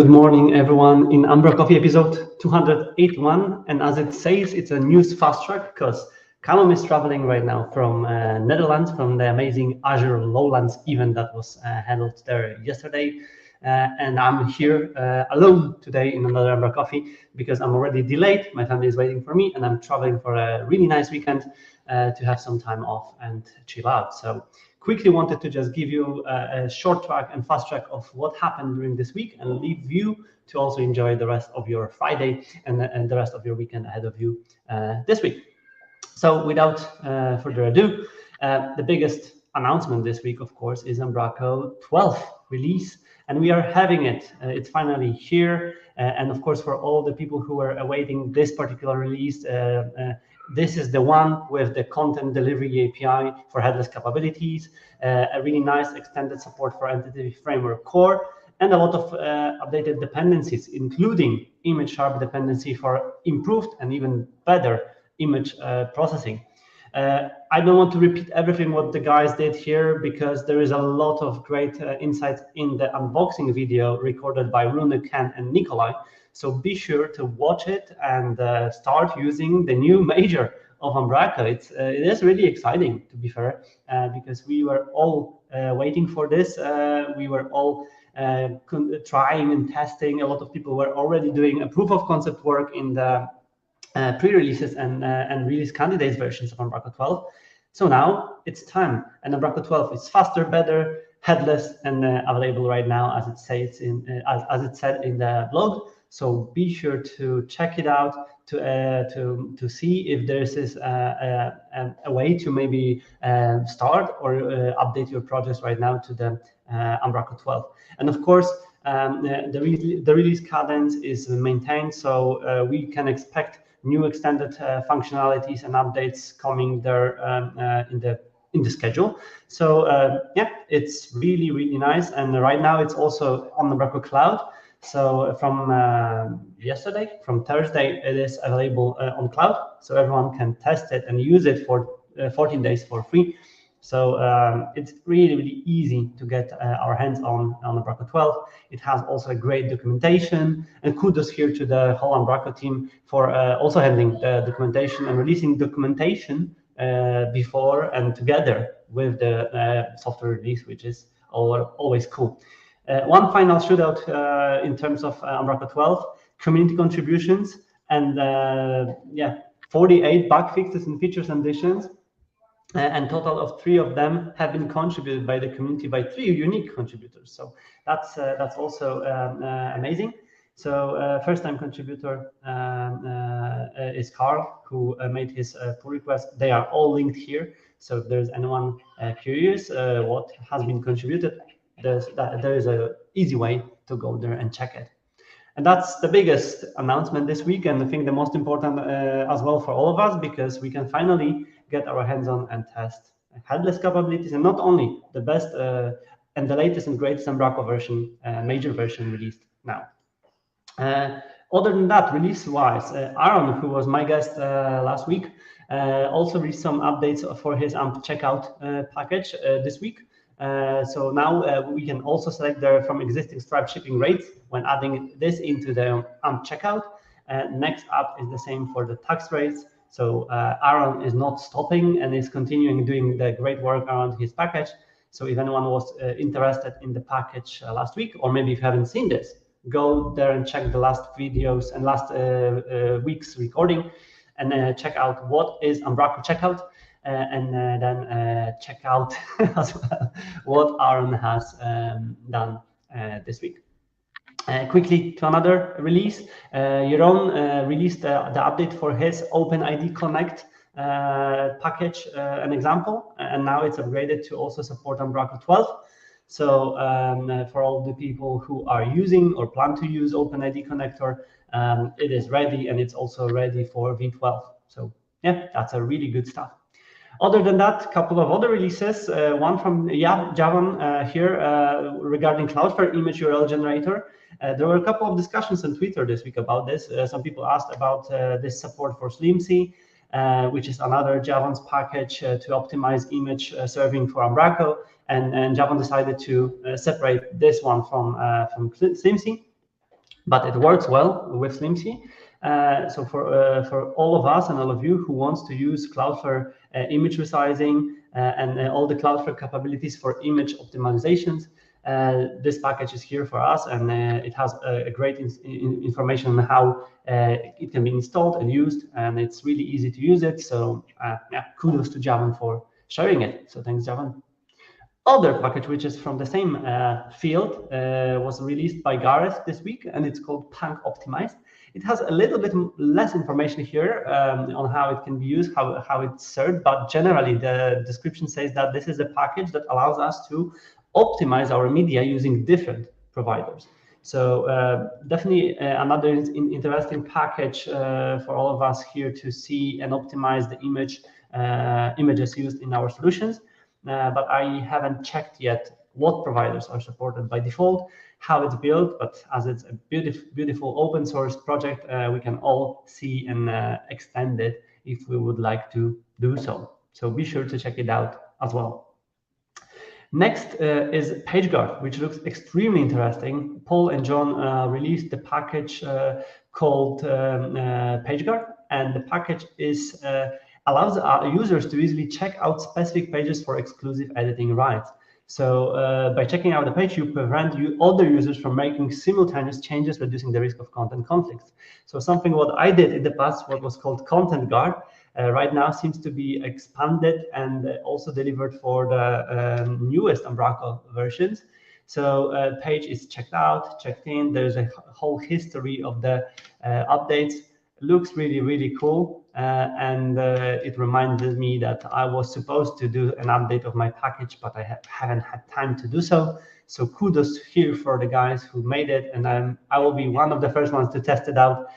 Good morning, everyone, in umbraCoffee episode 281. And as it says, it's a news fast track because Callum is traveling right now from Netherlands, from the amazing Azure Lowlands event that was held there yesterday. And I'm here alone today in another umbraCoffee because I'm already delayed. My family is waiting for me, and I'm traveling for a really nice weekend to have some time off and chill out. So quickly wanted to just give you a short track and fast track of what happened during this week and leave you to also enjoy the rest of your Friday and the rest of your weekend ahead of you this week. So without further ado, the biggest announcement this week, of course, is Umbraco 12 release, and we are having it. It's finally here. And of course, for all the people who are awaiting this particular release, this is the one with the content delivery API for headless capabilities, a really nice extended support for Entity Framework Core, and a lot of updated dependencies, including ImageSharp dependency for improved and even better image processing. I don't want to repeat everything what the guys did here because there is a lot of great insights in the unboxing video recorded by Rune, Ken, and Nikolai. So be sure to watch it and start using the new major of Umbraco. It is really exciting, to be fair, because we were all waiting for this. We were all trying and testing. A lot of people were already doing a proof of concept work in the pre-releases and release candidates versions of Umbraco 12. So now it's time, and Umbraco 12 is faster, better, headless, and available right now, as it says as it said in the blog. So be sure to check it out to see if there is a way to maybe start or update your projects right now to the Umbraco 12. And of course, the release cadence is maintained, so we can expect new extended functionalities and updates coming there in the schedule. So yeah, it's really nice. And right now it's also on the Umbraco Cloud. So from from Thursday, it is available on cloud. So everyone can test it and use it for 14 days for free. So it's really easy to get our hands on Umbraco 12. It has also a great documentation, and kudos here to the whole Umbraco team for also handling the documentation and releasing documentation before and together with the software release, which is always cool. One final shootout in terms of Umbraco 12, community contributions, and 48 bug fixes and features and additions. And total of 3 of them have been contributed by the community by 3 unique contributors. So that's also amazing. So first-time contributor is Clarke, who made his pull request. They are all linked here. So if there's anyone curious what has been contributed, there is an easy way to go there and check it. And that's the biggest announcement this week, and I think the most important as well for all of us, because we can finally get our hands on and test headless capabilities, and not only the best and the latest and greatest Umbraco version, major version released now. Other than that, release-wise, Aaron, who was my guest last week, also released some updates for his Umbra Checkout package this week. So now we can also select there from existing Stripe shipping rates when adding this into the Checkout. Next up is the same for the tax rates. So Aaron is not stopping and is continuing doing the great work around his package. So if anyone was interested in the package last week, or maybe if you haven't seen this, go there and check the last videos and last week's recording and check out what is Umbraco Checkout. And then check out as well what Aaron has done this week. Quickly to another release, Jeroen released the update for his OpenID Connect package, an example, and now it's upgraded to also support Umbraco 12. So for all the people who are using or plan to use OpenID Connector, it is ready, and it's also ready for V12. So yeah, that's a really good stuff. Other than that, a couple of other releases, one from Javan here regarding Cloudflare image URL generator. There were a couple of discussions on Twitter this week about this. Some people asked about this support for SlimC, which is another Javan's package to optimize image serving for Umbraco, and Javan decided to separate this one from SlimC. but it works well with Slimcy. So for all of us and all of you who wants to use Cloudflare image resizing and all the Cloudflare capabilities for image optimizations, this package is here for us, and it has a great information on how it can be installed and used, and it's really easy to use it. So yeah, kudos to Javan for sharing it. So thanks, Javan. Other package, which is from the same field, was released by Gareth this week, and it's called PunkOptimize. It has a little bit less information here on how it can be used, how it's served, but generally the description says that this is a package that allows us to optimize our media using different providers. So definitely another interesting package for all of us here to see and optimize the images used in our solutions. But I haven't checked yet what providers are supported by default, how it's built, but as it's a beautiful open source project, we can all see and extend it if we would like to do so. So be sure to check it out as well. Next is PageGuard, which looks extremely interesting. Paul and John released the package called PageGuard, and the package is allows users to easily check out specific pages for exclusive editing rights. So by checking out the page, you prevent other users from making simultaneous changes, reducing the risk of content conflicts. So something what I did in the past, what was called Content Guard, right now seems to be expanded and also delivered for the newest Umbraco versions. So page is checked out, checked in. There's a whole history of the updates. Looks really, really cool. And it reminded me that I was supposed to do an update of my package, but I haven't had time to do so. So kudos here for the guys who made it. And I will be one of the first ones to test it out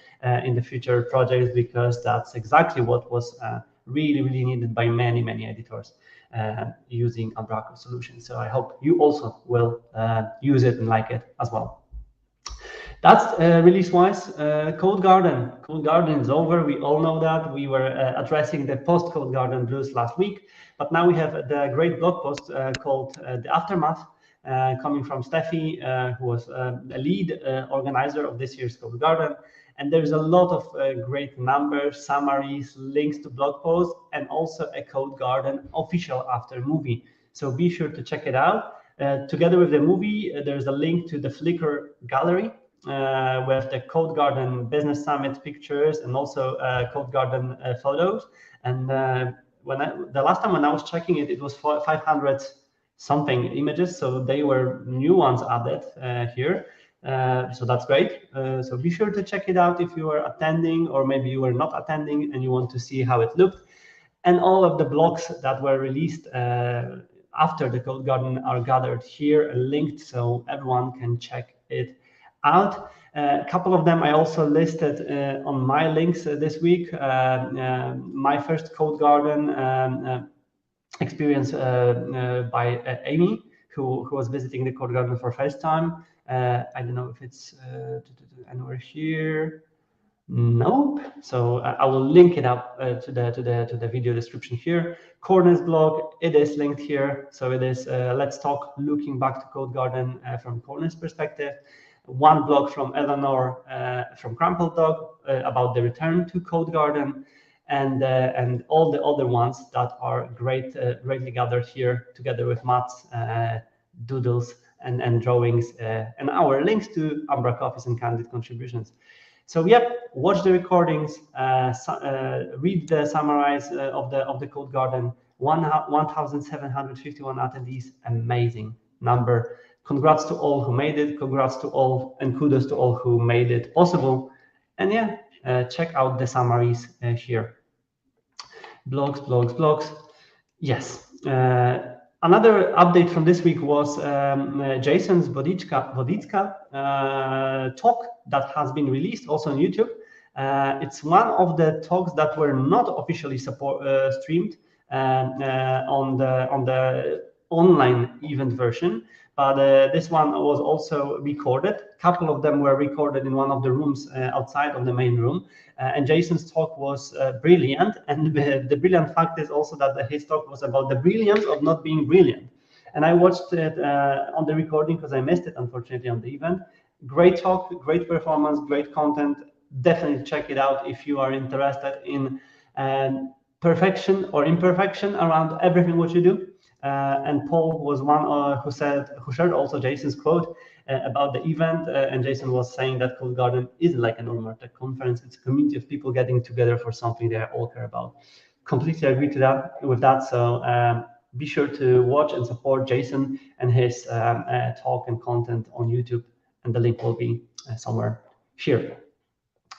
in the future projects, because that's exactly what was really, really needed by many, many editors using Umbraco solutions. So I hope you also will use it and like it as well. That's release-wise. Code Garden. Code Garden is over. We all know that. We were addressing the post-Code Garden blues last week, but now we have the great blog post called The Aftermath, coming from Steffi, who was a lead organizer of this year's Code Garden. And there's a lot of great numbers, summaries, links to blog posts, and also a Code Garden official after movie. So be sure to check it out. Together with the movie, there's a link to the Flickr gallery, with the Code Garden Business Summit pictures and also Code Garden photos. And the last time when I was checking it, it was 500 something images. So they were new ones added here. So that's great. So be sure to check it out if you are attending, or maybe you are not attending and you want to see how it looked. And all of the blogs that were released after the Code Garden are gathered here and linked, so everyone can check it out. A couple of them I also listed on my links this week. My first Code Garden experience by Amy, who was visiting the Code Garden for first time. I don't know if it's anywhere here. Nope. So I will link it up to the video description here. Corner's blog, it is linked here. So it is Let's Talk, looking back to Code Garden from Corner's perspective. One blog from Eleanor from Crumpled Dog about the return to Code Garden, and all the other ones that are greatly gathered here together with Matt's doodles and drawings and our links to umbraCoffees and candid contributions. So yeah, watch the recordings, read the summarize of the Code Garden. 1,751 attendees, amazing number. Congrats to all who made it. Congrats to all, and kudos to all who made it possible. And yeah, check out the summaries here. Blogs. Yes. Another update from this week was Jason's Voditska talk that has been released also on YouTube. It's one of the talks that were not officially streamed on the online event version, but this one was also recorded. A couple of them were recorded in one of the rooms outside of the main room. And Jason's talk was brilliant. And the brilliant fact is also that his talk was about the brilliance of not being brilliant. And I watched it on the recording because I missed it, unfortunately, on the event. great talk, great performance, great content. Definitely check it out if you are interested in perfection or imperfection around everything what you do. And Paul was one who shared also Jason's quote about the event, and Jason was saying that Code Garden is like an Umbra Tech conference. It's a community of people getting together for something they all care about. Completely agree to that with that. So be sure to watch and support Jason and his talk and content on YouTube, and the link will be somewhere here.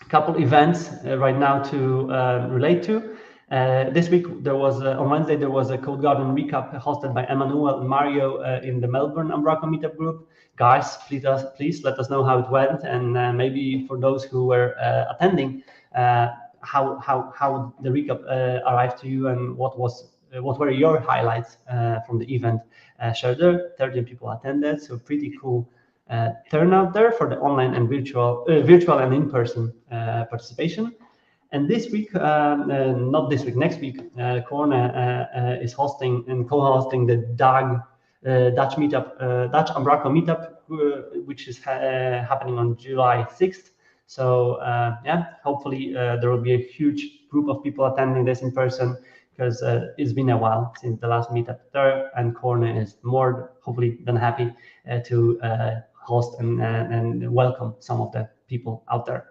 A couple events right now to relate to. This week there was on Wednesday there was a Code Garden recap hosted by Emmanuel and Mario in the Melbourne Umbraco Meetup group. Guys, please let us know how it went, and maybe for those who were attending, how the recap arrived to you, and what were your highlights from the event. Shared there. 13 people attended, so pretty cool turnout there for the online and virtual and in-person participation. And this week, not this week, next week, Clarke is hosting and co-hosting the Dutch Meetup, Dutch Umbraco Meetup, which is happening on July 6th. So yeah, hopefully there will be a huge group of people attending this in person, because it's been a while since the last meetup there, and Clarke is more hopefully than happy to host and welcome some of the people out there.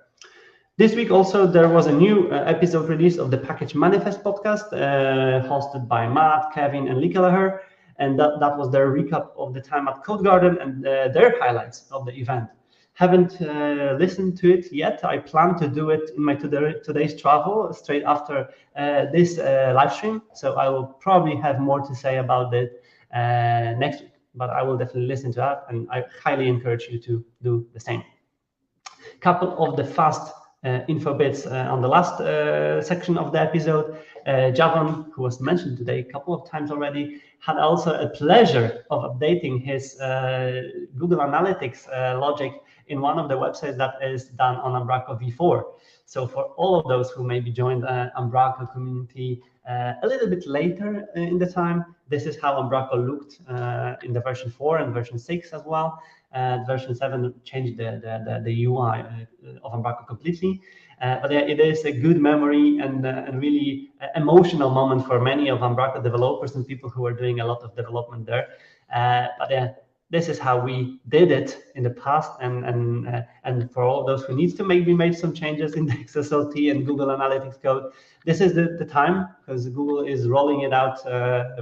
This week also there was a new episode release of the Package Manifest podcast hosted by Matt, Kevin, and Lee Kelleher, and that was their recap of the time at Code Garden and their highlights of the event. Haven't listened to it yet. I plan to do it in my today's travel straight after this live stream, so I will probably have more to say about it next week, but I will definitely listen to that, and I highly encourage you to do the same. Couple of the fast info bits on the last section of the episode. Javon, who was mentioned today a couple of times already, had also a pleasure of updating his Google Analytics logic in one of the websites that is done on Umbraco v4. So for all of those who maybe joined Umbraco community a little bit later in the time, this is how Umbraco looked in the version 4 and version 6 as well. Version 7 changed the UI of Umbraco completely. But yeah, it is a good memory and really emotional moment for many of Umbraco developers and people who are doing a lot of development there. But yeah, this is how we did it in the past, and for all those who needs to maybe make some changes in the XSLT and Google Analytics code, this is the time, because Google is rolling it out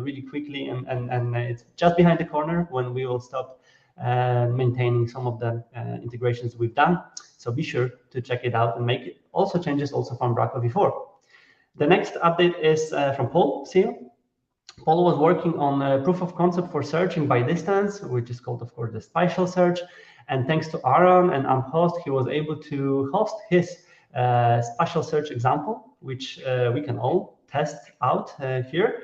really quickly, and it's just behind the corner when we will stop maintaining some of the integrations we've done. So be sure to check it out and make also changes also from Umbraco v4. The next update is from Paul CEO. Paul was working on a proof of concept for searching by distance, which is called, of course, the spatial search. And thanks to Aaron and UmpHost, he was able to host his spatial search example, which we can all test out here.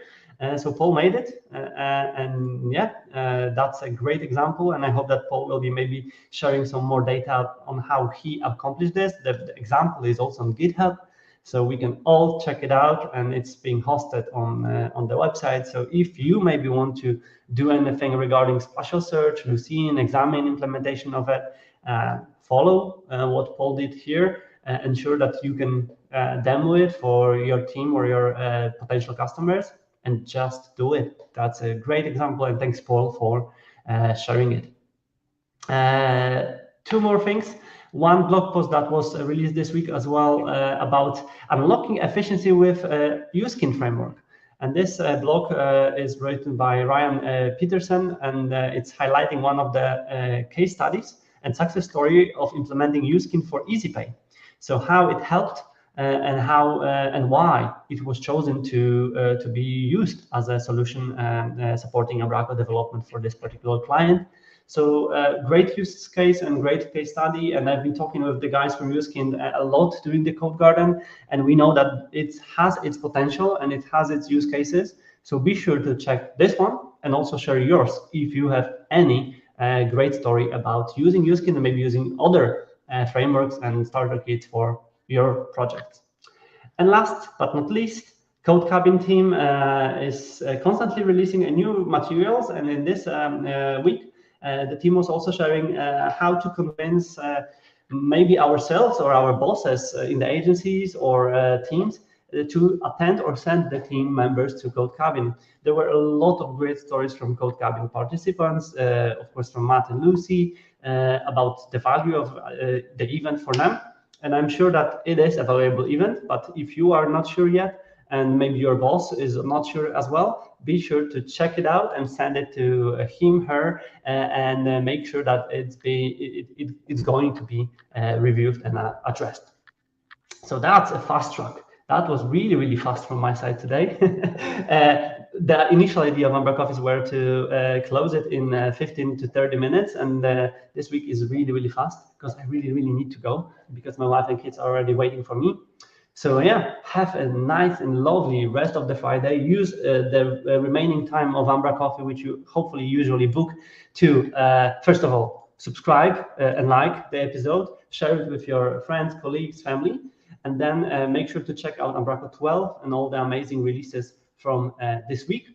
So Paul made it, and yeah, that's a great example. And I hope that Paul will be maybe sharing some more data on how he accomplished this. The example is also on GitHub, so we can all check it out, and it's being hosted on the website. So if you maybe want to do anything regarding spatial search, Lucene, examine implementation of it, follow what Paul did here, ensure that you can demo it for your team or your potential customers, and just do it. That's a great example, and thanks, Paul, for sharing it. Two more things. One blog post that was released this week as well about unlocking efficiency with YourSkin framework. And this blog is written by Ryan Peterson, and it's highlighting one of the case studies and success story of implementing YourSkin for EasyPay. So how it helped and how and why it was chosen to be used as a solution supporting Umbraco development for this particular client. So great use case and great case study, and I've been talking with the guys from YourSkin a lot during the Code Garden, and we know that it has its potential and it has its use cases. So be sure to check this one and also share yours if you have any great story about using YourSkin and maybe using other frameworks and starter kits for your projects. And last but not least, Code Cabin team is constantly releasing new materials, and in this week the team was also sharing how to convince maybe ourselves or our bosses in the agencies or teams to attend or send the team members to Code Cabin. There were a lot of great stories from Code Cabin participants, of course from Matt and Lucy, about the value of the event for them. And I'm sure that it is a valuable event, but if you are not sure yet, and maybe your boss is not sure as well, be sure to check it out and send it to him, her, and make sure that it's going to be reviewed and addressed. So that's a fast track. That was really, really fast from my side today. The initial idea of umbraCoffee were to close it in 15 to 30 minutes. And this week is really, really fast because I really, really need to go because my wife and kids are already waiting for me. So yeah, have a nice and lovely rest of the Friday. Use the remaining time of umbraCoffee, which you hopefully usually book, to, first of all, subscribe and like the episode, share it with your friends, colleagues, family. And then make sure to check out Umbraco 12 and all the amazing releases from this week.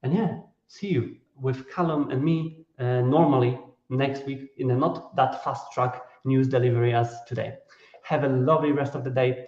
And yeah, see you with Callum and me normally next week in a not that fast track news delivery as today. Have a lovely rest of the day.